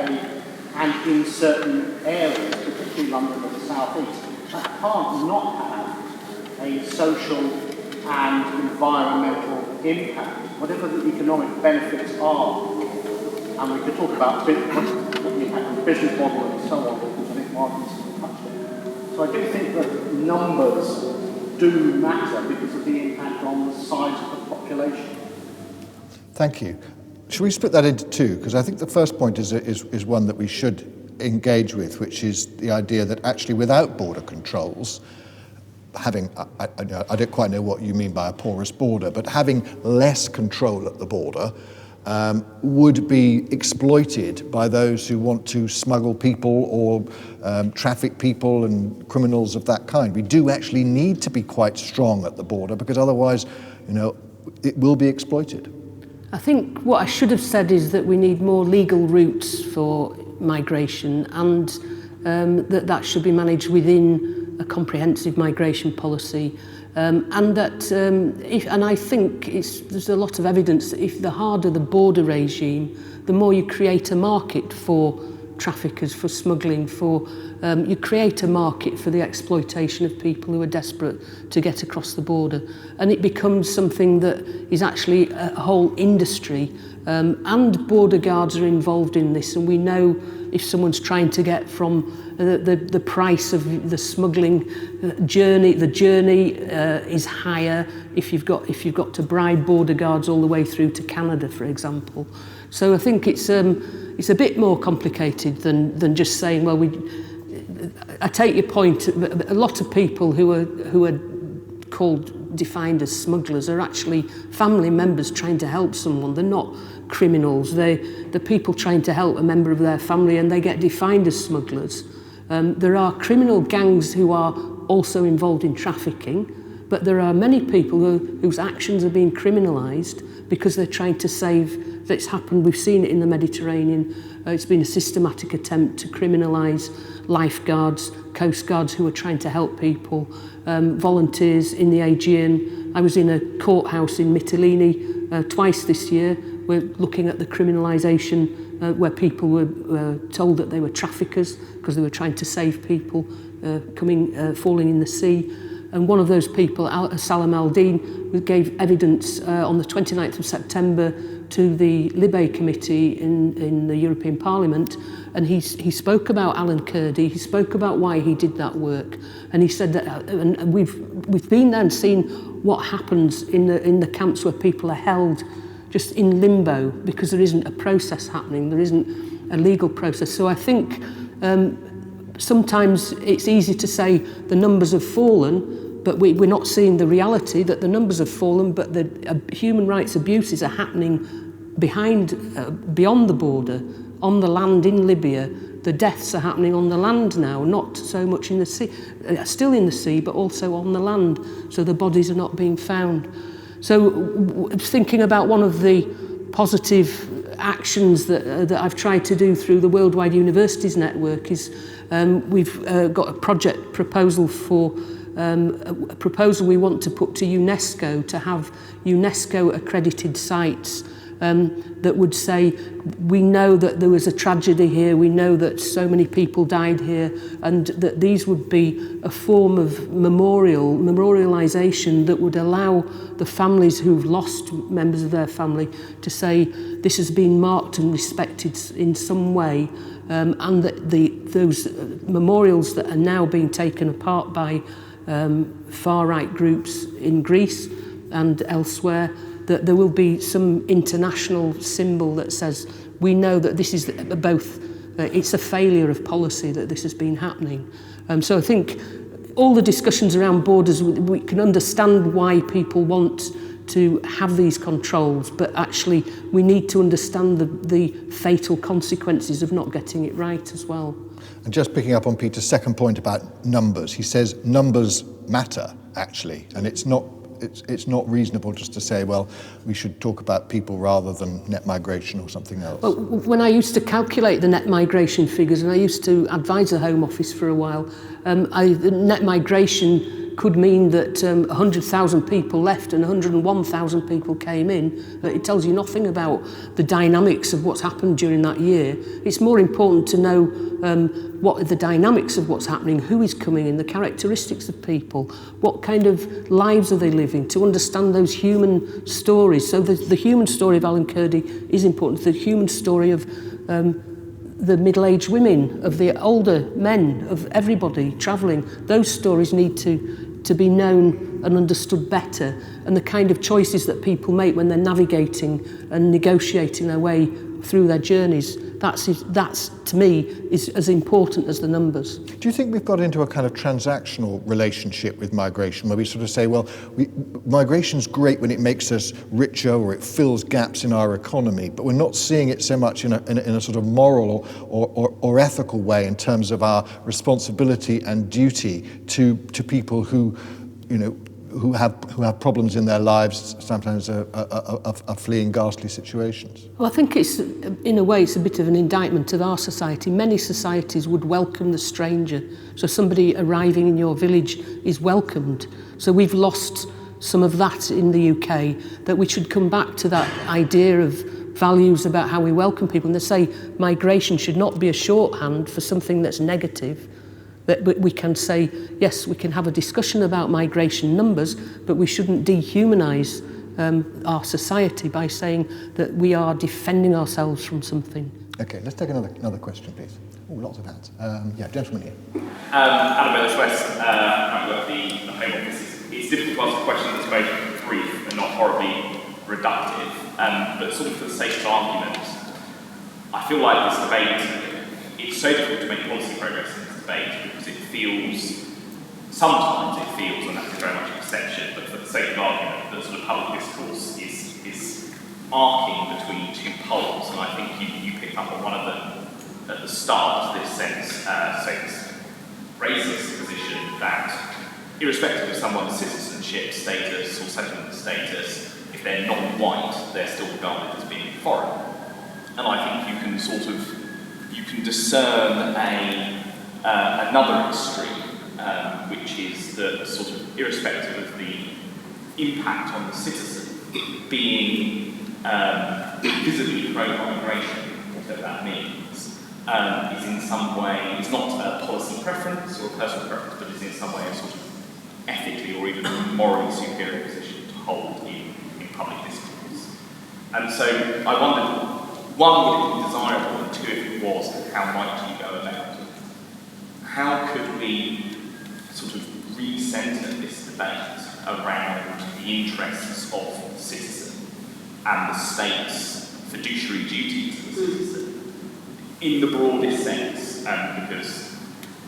and in certain areas, particularly London or the South East. That can't not have a social and environmental impact, whatever the economic benefits are. And we could talk about what the impact on the business model and so on, because I think Martin's touched on. So I do think that numbers do matter because of the impact on the size of the population. Thank you. Should we split that into two? Because I think the first point is one that we should engage with, which is the idea that actually without border controls, having, I don't quite know what you mean by a porous border, but having less control at the border would be exploited by those who want to smuggle people or traffic people and criminals of that kind. We do actually need to be quite strong at the border because otherwise, it will be exploited. I think what I should have said is that we need more legal routes for migration and that should be managed within a comprehensive migration policy. And I think there's a lot of evidence that if the harder the border regime, the more you create a market for traffickers, for smuggling, you create a market for the exploitation of people who are desperate to get across the border. And it becomes something that is actually a whole industry. And border guards are involved in this, and we know if someone's trying to get from the price of the smuggling journey, the journey is higher if you've got to bribe border guards all the way through to Canada, for example. So I think it's a bit more complicated than just saying, well, I take your point. A lot of people who are defined as smugglers are actually family members trying to help someone. They're not criminals. They're people trying to help a member of their family, and they get defined as smugglers. There are criminal gangs who are also involved in trafficking, but there are many people whose actions are being criminalised because they're trying to save. That's happened. We've seen it in the Mediterranean. It's been a systematic attempt to criminalise lifeguards, coastguards who are trying to help people, volunteers in the Aegean. I was in a courthouse in Mytilene twice this year. We're looking at the criminalisation where people were told that they were traffickers because they were trying to save people falling in the sea. And one of those people, Salam al-Din, gave evidence on the 29th of September to the Libe Committee in the European Parliament, and he spoke about Alan Kurdi. He spoke about why he did that work, and he said that, and we've been there and seen what happens in the camps where people are held just in limbo because there isn't a process happening, there isn't a legal process. So I think sometimes it's easy to say the numbers have fallen, but we're not seeing the reality that the numbers have fallen, but the human rights abuses are happening beyond the border, on the land in Libya. The deaths are happening on the land now, not so much in the sea, still in the sea, but also on the land. So the bodies are not being found. So thinking about one of the positive actions that I've tried to do through the Worldwide Universities Network is we've got a project proposal for a proposal we want to put to UNESCO to have UNESCO accredited sites that would say, we know that there was a tragedy here, we know that so many people died here, and that these would be a form of memorialisation that would allow the families who've lost members of their family to say this has been marked and respected in some way, and that those memorials that are now being taken apart by far-right groups in Greece and elsewhere, that there will be some international symbol that says we know that this is both, it's a failure of policy that this has been happening. So I think all the discussions around borders, we can understand why people want to have these controls, but actually we need to understand the fatal consequences of not getting it right as well. And just picking up on Peter's second point about numbers, he says numbers matter, actually, and it's not it's not reasonable just to say, well, we should talk about people rather than net migration or something else? Well, when I used to calculate the net migration figures, and I used to advise the Home Office for a while, the net migration could mean that 100,000 people left and 101,000 people came in. It tells you nothing about the dynamics of what's happened during that year. It's more important to know what are the dynamics of what's happening, who is coming in, the characteristics of people, what kind of lives are they living, to understand those human stories. So the human story of Alan Kurdi is important, the human story of the middle-aged women, of the older men, of everybody travelling. Those stories need to be known and understood better, and the kind of choices that people make when they're navigating and negotiating their way through their journeys, that's to me is as important as the numbers. Do you think we've got into a kind of transactional relationship with migration, where we sort of say, well, migration's great when it makes us richer or it fills gaps in our economy, but we're not seeing it so much in a sort of moral or ethical way in terms of our responsibility and duty to people who, you know, who have problems in their lives, sometimes are fleeing ghastly situations? Well, I think it's, in a way, it's a bit of an indictment of our society. Many societies would welcome the stranger. So somebody arriving in your village is welcomed. So we've lost some of that in the UK, that we should come back to that idea of values about how we welcome people. And they say migration should not be a shorthand for something that's negative. But we can say, yes, we can have a discussion about migration numbers, but we shouldn't dehumanise our society by saying that we are defending ourselves from something. Okay, let's take another question, please. Oh, lots of hands. Yeah, gentleman here. Adam Ellis-West, I work at the Home Office. It's difficult to ask a question that's very brief and not horribly reductive, but sort of for the sake of argument, I feel like this debate, it's so difficult to make policy progress in this debate because sometimes it feels, and that's very much an exception, but for the sake of argument, that sort of public discourse is arcing between two poles, and I think you picked up on one of them at the start, this sense, this racist position that irrespective of someone's citizenship status or settlement status, if they're non-white, they're still regarded as being foreign. And I think you can discern another extreme, which is the sort of irrespective of the impact on the citizen being visibly pro-migration, whatever that means, is in some way, it's not a policy preference or a personal preference, but is in some way a sort of ethically or even morally superior position to hold in public discourse. And so I wondered, one, would it be desirable, and two, if it was, how might you go about it? How could we sort of re-centre this debate around the interests of the citizen and the state's fiduciary duty to the citizen in the broadest sense? Because,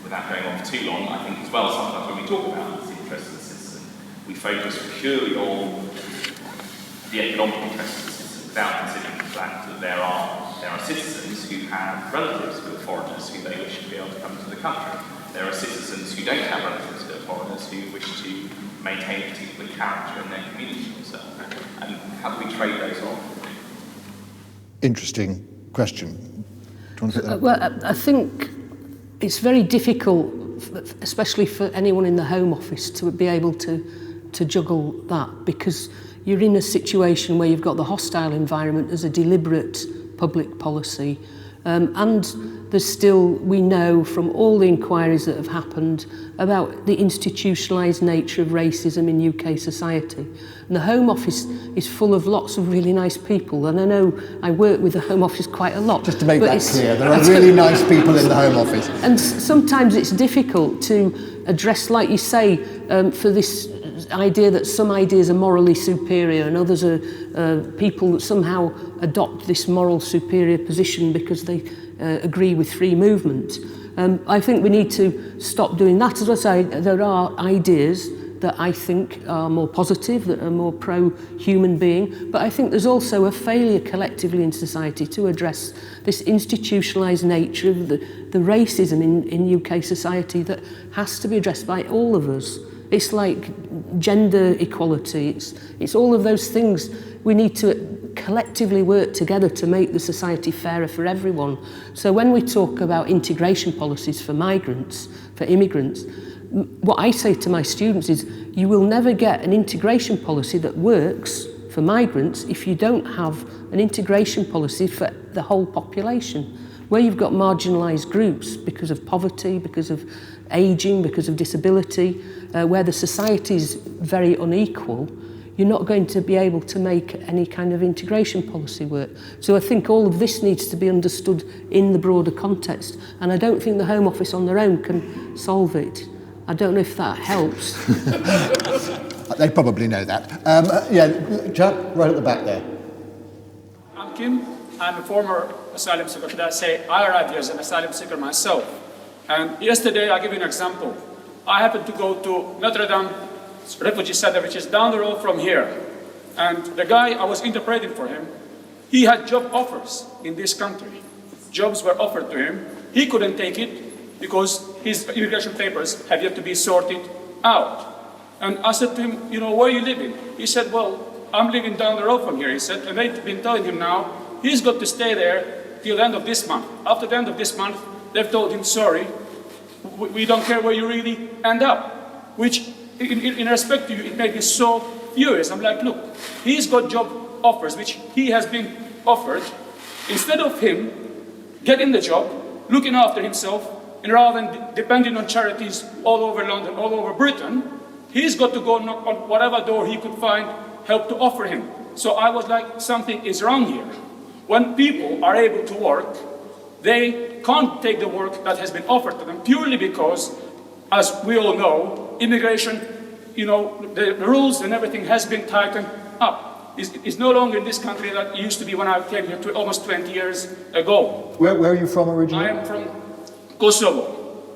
without going on for too long, I think as well sometimes when we talk about this interest of the citizen, we focus purely on the economic interests of the citizen without considering the fact that there are citizens who have relatives who are foreigners who they wish to be able to come to the country. There are citizens who don't have relatives who are foreigners who wish to maintain a particular character in their community and so on. And how do we trade those off? Interesting question. Do you want to pick that up? Well, I think it's very difficult, especially for anyone in the Home Office, to be able to juggle that, because you're in a situation where you've got the hostile environment as a deliberate public policy, and there's still, we know from all the inquiries that have happened about the institutionalised nature of racism in UK society. And the Home Office is full of lots of really nice people, and I know I work with the Home Office quite a lot. Just to make that clear, there are really nice people in the Home Office. And sometimes it's difficult to address, like you say, for this idea that some ideas are morally superior and others are people that somehow adopt this moral superior position because they agree with free movement. I think we need to stop doing that. As I say, there are ideas that I think are more positive, that are more pro-human being, but I think there's also a failure collectively in society to address this institutionalised nature of the racism in UK society that has to be addressed by all of us. It's like gender equality, it's all of those things. We need to collectively work together to make the society fairer for everyone. So when we talk about integration policies for migrants, for immigrants, what I say to my students is you will never get an integration policy that works for migrants if you don't have an integration policy for the whole population. Where you've got marginalised groups because of poverty, because of ageing, because of disability, where the society is very unequal, you're not going to be able to make any kind of integration policy work. So I think all of this needs to be understood in the broader context, and I don't think the Home Office on their own can solve it. I don't know if that helps. They probably know that. Jack, right at the back there. I'm Kim. I'm a former asylum seeker. Should I say, I arrived here as an asylum seeker myself. And yesterday, I'll give you an example. I happened to go to Notre Dame Refugee Center, which is down the road from here. And the guy I was interpreting for him, he had job offers in this country. Jobs were offered to him. He couldn't take it because his immigration papers have yet to be sorted out. And I said to him, you know, where are you living? He said, well, I'm living down the road from here, he said. And they've been telling him now, he's got to stay there till the end of this month. After the end of this month, they've told him, sorry, we don't care where you really end up. Which, in respect to you, it made me so furious. I'm like, look, he's got job offers, which he has been offered. Instead of him getting the job, looking after himself, and rather than depending on charities all over London, all over Britain, he's got to go knock on whatever door he could find help to offer him. So I was like, something is wrong here. When people are able to work, they can't take the work that has been offered to them purely because, as we all know, immigration, you know, the rules and everything has been tightened up. It's no longer in this country that it used to be when I came here almost 20 years ago. Where are you from originally? I am from Kosovo,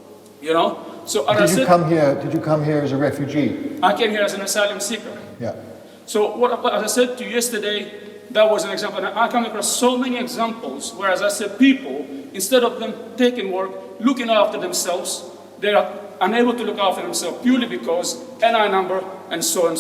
you know. So Did you come here as a refugee? I came here as an asylum seeker. Yeah. So as I said to you yesterday, that was an example. And I come across so many examples where, as I said, people, instead of them taking work, looking after themselves, they are unable to look after themselves purely because NI number and so on.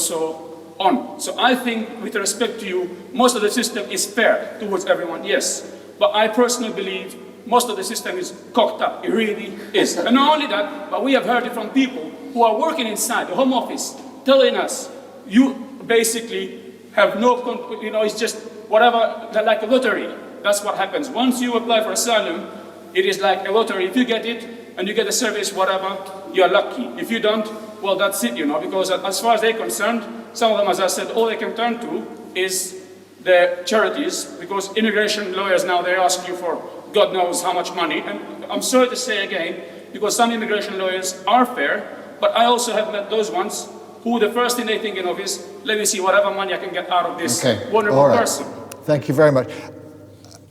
So I think, with respect to you, most of the system is fair towards everyone, yes. But I personally believe most of the system is cocked up. It really is. And not only that, but we have heard it from people who are working inside the Home Office, telling us, you basically have no, you know, it's just whatever, like a lottery. That's what happens. Once you apply for asylum, it is like a lottery. If you get it, and you get a service, whatever, you're lucky. If you don't, well, that's it, you know, because as far as they're concerned, some of them, as I said, all they can turn to is the charities, because immigration lawyers now, they ask you for God knows how much money. And I'm sorry to say again, because some immigration lawyers are fair, but I also have met those ones who the first thing they thinking of is, let me see whatever money I can get out of this wonderful person. Thank you very much.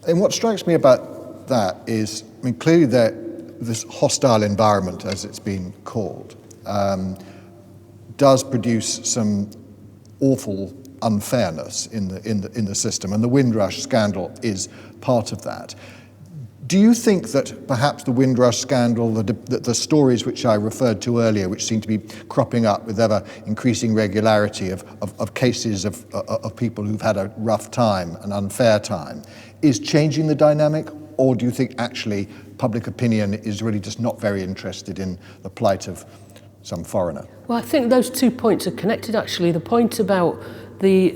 And what strikes me about that is, I mean, clearly this hostile environment, as it's been called, does produce some awful unfairness in the system, and the Windrush scandal is part of that. Do you think that perhaps the Windrush scandal, the stories which I referred to earlier, which seem to be cropping up with ever increasing regularity of cases of people who've had a rough time, an unfair time, is changing the dynamic? Or do you think actually public opinion is really just not very interested in the plight of some foreigner? Well, I think those 2 points are connected, actually. The point about the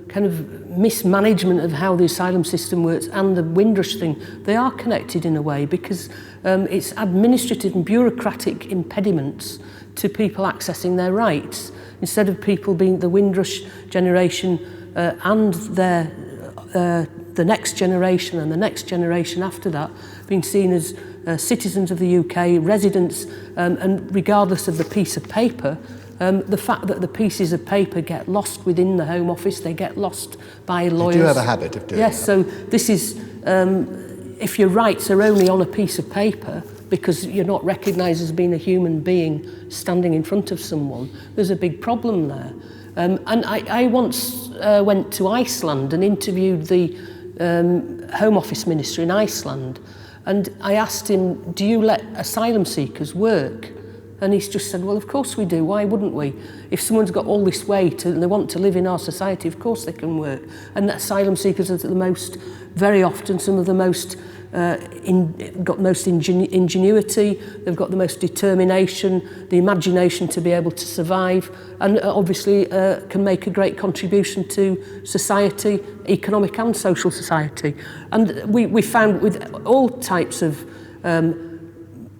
kind of mismanagement of how the asylum system works and the Windrush thing, they are connected in a way, because it's administrative and bureaucratic impediments to people accessing their rights. Instead of people being the Windrush generation and the next generation and the next generation after that being seen as citizens of the UK, residents, and regardless of the piece of paper, the fact that the pieces of paper get lost within the Home Office, they get lost by lawyers. You do have a habit of doing that. Yes, so this is, if your rights are only on a piece of paper because you're not recognised as being a human being standing in front of someone, there's a big problem there. And I once went to Iceland and interviewed the Home Office Minister in Iceland, and I asked him, do you let asylum seekers work? And he's just said, well, of course we do. Why wouldn't we? If someone's got all this weight and they want to live in our society, of course they can work. And that asylum seekers are the most, very often, some of the most, got most ingenuity, they've got the most determination, the imagination to be able to survive, and obviously can make a great contribution to society, economic and social society. And we found with all types of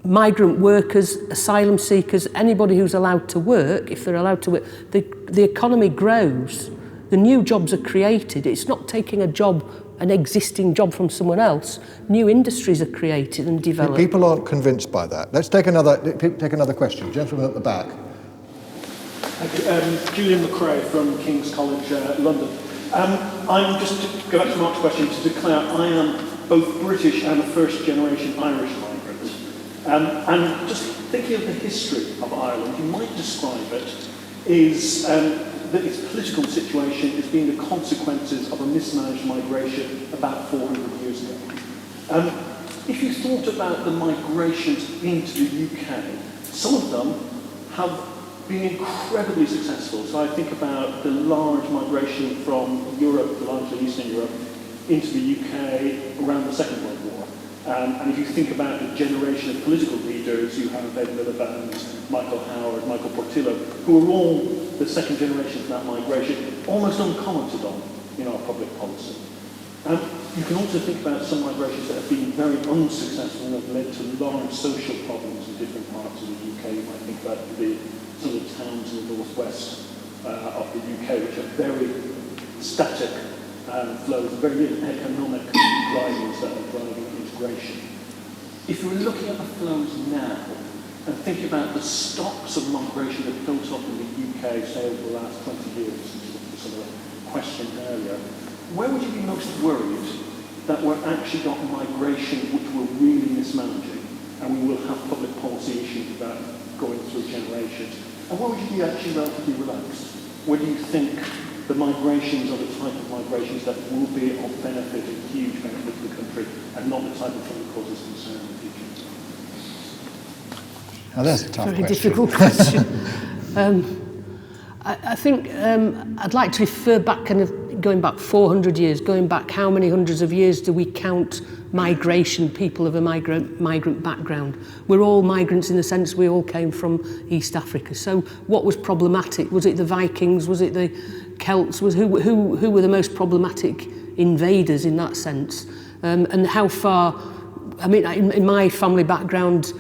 migrant workers, asylum seekers, anybody who's allowed to work, if they're allowed to work, the economy grows, the new jobs are created. It's not taking a job, an existing job from someone else. New industries are created and developed. People aren't convinced by that. Let's take another question. Gentleman at the back. Julian McRae from King's College, London. I'm just to go back to Mark's question, to declare I am both British and a first-generation Irish migrant. And just thinking of the history of Ireland, you might describe it is that its political situation is being the consequences of a mismanaged migration about 400 years ago. If you thought about the migrations into the UK, some of them have been incredibly successful. So I think about the large migration from Europe, largely Eastern Europe, into the UK around the Second World War. And if you think about the generation of political leaders, you have Ed Miliband, Michael Howard, Michael Portillo, who are all the second generation of that migration, almost uncommented on in our public policy. You can also think about some migrations that have been very unsuccessful and have led to large social problems in different parts of the UK. You might think about some of the towns in the northwest of the UK, which are very static flows, very little economic drivers that are driving integration. If you're looking at the flows now and thinking about the stocks of migration that built up in the UK, say over the last 20 years, sort of a question earlier, where would you be most worried that we're actually got migration which we're really mismanaging and we will have public policy issues about going through generations? And where would you be actually relatively relaxed? Where do you think the migrations are the type of migrations that will be of benefit, a huge benefit to the country, and not the type of thing that causes concern in the future? Now that's a tough Very question. difficult question. I think I'd like to refer back, kind of going back 400 years, going back how many hundreds of years do we count migration, people of a migrant background? We're all migrants in the sense we all came from East Africa. So what was problematic? Was it the Vikings? Was it the Celts? Who were the most problematic invaders in that sense? And how far, I mean, in my family background,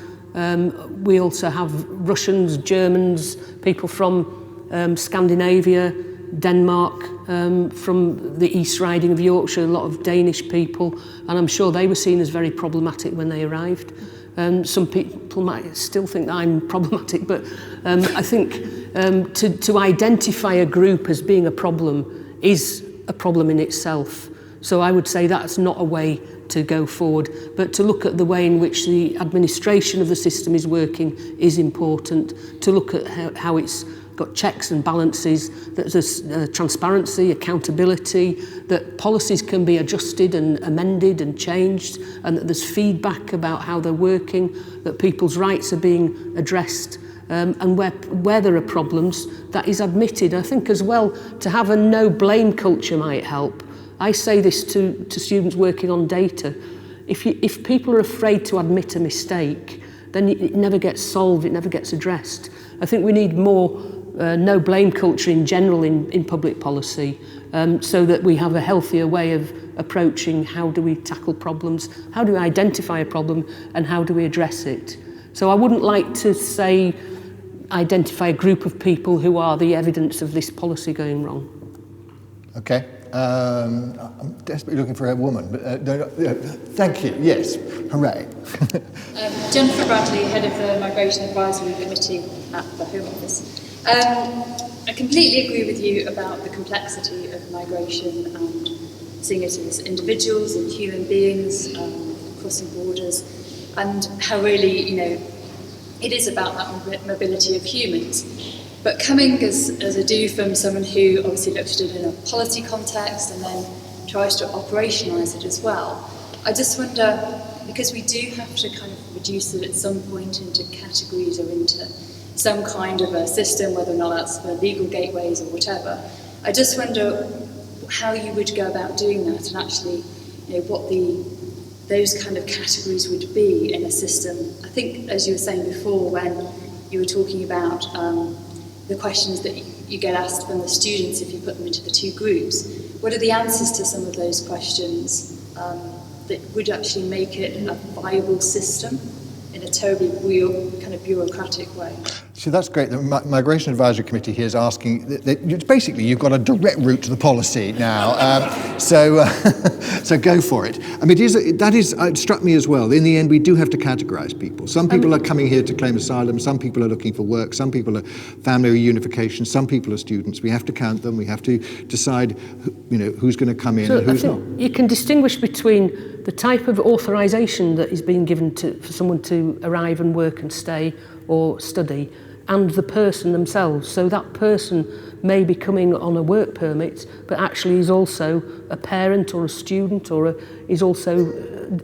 we also have Russians, Germans, people from Scandinavia, Denmark, from the East Riding of Yorkshire, a lot of Danish people, and I'm sure they were seen as very problematic when they arrived. Some people might still think that I'm problematic, but I think to identify a group as being a problem is a problem in itself. So I would say that's not a way to go forward, but to look at the way in which the administration of the system is working is important, to look at how it's got checks and balances, that there's transparency, accountability, that policies can be adjusted and amended and changed, and that there's feedback about how they're working, that people's rights are being addressed, and where there are problems, that is admitted. I think as well, to have a no-blame culture might help. I say this to students working on data. If people are afraid to admit a mistake, then it never gets solved, it never gets addressed. I think we need more no-blame culture in general in public policy, so that we have a healthier way of approaching how do we tackle problems, how do we identify a problem, and how do we address it. So I wouldn't like to say identify a group of people who are the evidence of this policy going wrong. Okay. I'm desperately looking for a woman, but thank you. Yes, hooray. Jennifer Bradley, head of the Migration Advisory Committee at the Home Office. I completely agree with you about the complexity of migration and seeing it as individuals and human beings crossing borders, and how really, it is about that mobility of humans. But coming as I do from someone who obviously looked at it in a policy context and then tries to operationalise it as well, I just wonder, because we do have to kind of reduce it at some point into categories or into some kind of a system, whether or not that's for legal gateways or whatever. I just wonder how you would go about doing that, and actually, what those kind of categories would be in a system. I think, as you were saying before, when you were talking about the questions that you get asked from the students if you put them into the two groups, what are the answers to some of those questions that would actually make it a viable system in a terribly real kind of bureaucratic way? So that's great. The Migration Advisory Committee here is asking, basically you've got a direct route to the policy now, so go for it. I mean, it struck me as well. In the end, we do have to categorise people. Some people are coming here to claim asylum, some people are looking for work, some people are family reunification, some people are students. We have to count them, we have to decide who's going to come in and who's not. You can distinguish between the type of authorisation that is being given for someone to arrive and work and stay or study, and the person themselves. So that person may be coming on a work permit, but actually is also a parent or a student, or is also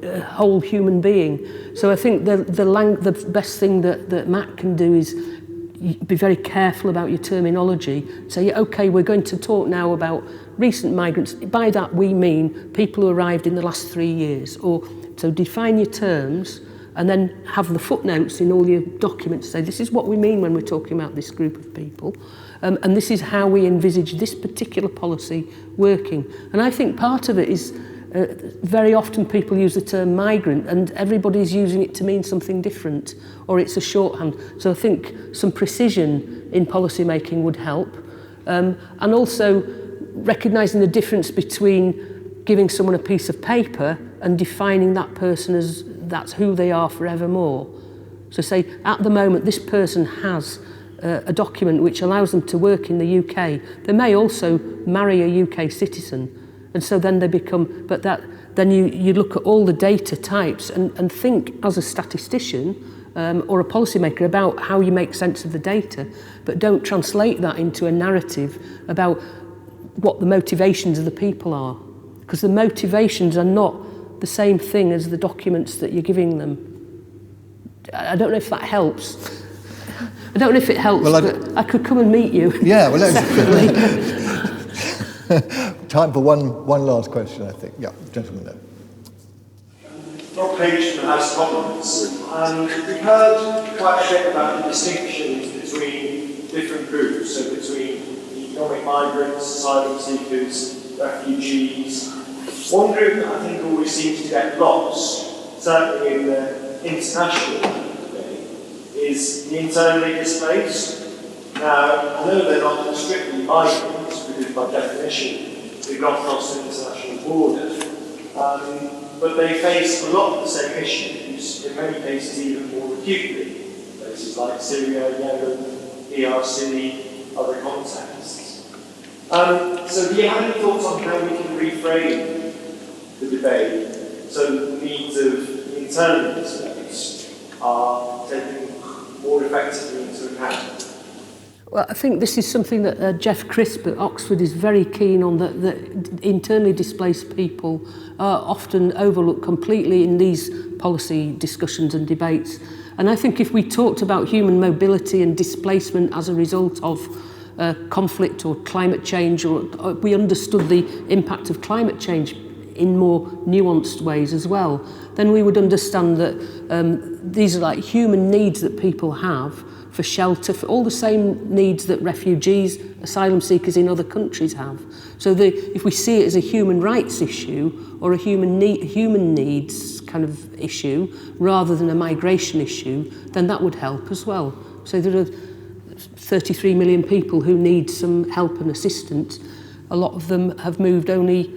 a whole human being. So I think the best thing that Matt can do is be very careful about your terminology. Say, okay, we're going to talk now about recent migrants. By that we mean people who arrived in the last 3 years. So define your terms, and then have the footnotes in all your documents. Say, this is what we mean when we're talking about this group of people. And this is how we envisage this particular policy working. And I think part of it is very often people use the term migrant and everybody's using it to mean something different, or it's a shorthand. So I think some precision in policy making would help. And also recognising the difference between giving someone a piece of paper and defining that person as that's who they are forevermore. So say, at the moment, this person has a document which allows them to work in the UK. They may also marry a UK citizen, and so then they become, then you look at all the data types and think as a statistician or a policymaker about how you make sense of the data, but don't translate that into a narrative about what the motivations of the people are. Because the motivations are not the same thing as the documents that you're giving them. I don't know if that helps. I don't know if it helps, but I could come and meet you. Yeah, well, time for one last question, I think. Yeah, gentleman there. Rob Page from the House of Commons. We've heard quite a bit about the distinctions between different groups, so between economic migrants, asylum seekers, refugees. One group that I think always seems to get lost, certainly in the international debate, is the internally displaced. Now, I know they're not strictly migrants, because by definition they've gone across the international border, but they face a lot of the same issues, in many cases even more acutely. Places like Syria, Yemen, DRC, other contexts. So do you have any thoughts on how we can reframe the debate so the needs of the internally displaced are taken more effectively into account? Well, I think this is something that Jeff Crisp at Oxford is very keen on, that internally displaced people are often overlooked completely in these policy discussions and debates. And I think if we talked about human mobility and displacement as a result of conflict or climate change, or we understood the impact of climate change in more nuanced ways as well, then we would understand that these are like human needs that people have for shelter, for all the same needs that refugees, asylum seekers in other countries have. So if we see it as a human rights issue or a human needs kind of issue rather than a migration issue, then that would help as well. So there are 33 million people who need some help and assistance. A lot of them have moved only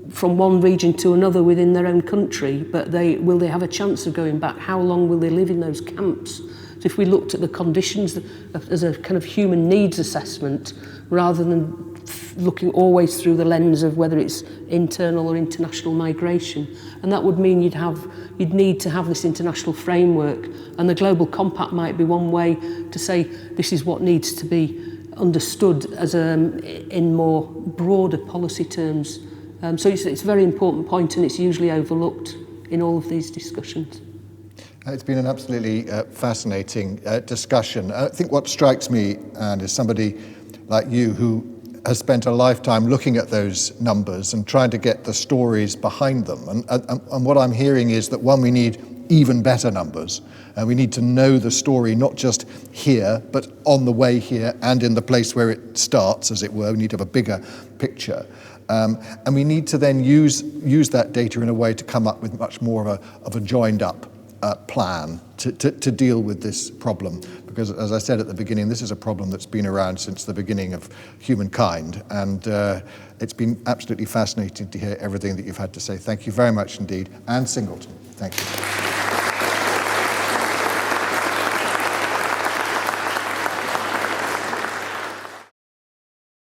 from one region to another within their own country, but will they have a chance of going back? How long will they live in those camps? So if we looked at the conditions as a kind of human needs assessment, rather than looking always through the lens of whether it's internal or international migration, and that would mean you'd need to have this international framework, and the Global Compact might be one way to say this is what needs to be understood as in more broader policy terms. So it's a very important point, and it's usually overlooked in all of these discussions. It's been an absolutely fascinating discussion. I think what strikes me, and is somebody like you who has spent a lifetime looking at those numbers and trying to get the stories behind them. And what I'm hearing is that, one, we need even better numbers. We need to know the story, not just here, but on the way here and in the place where it starts, as it were. We need to have a bigger picture. And we need to then use that data in a way to come up with much more of a joined up plan to deal with this problem. Because, as I said at the beginning, this is a problem that's been around since the beginning of humankind. And it's been absolutely fascinating to hear everything that you've had to say. Thank you very much indeed. Anne Singleton, thank you.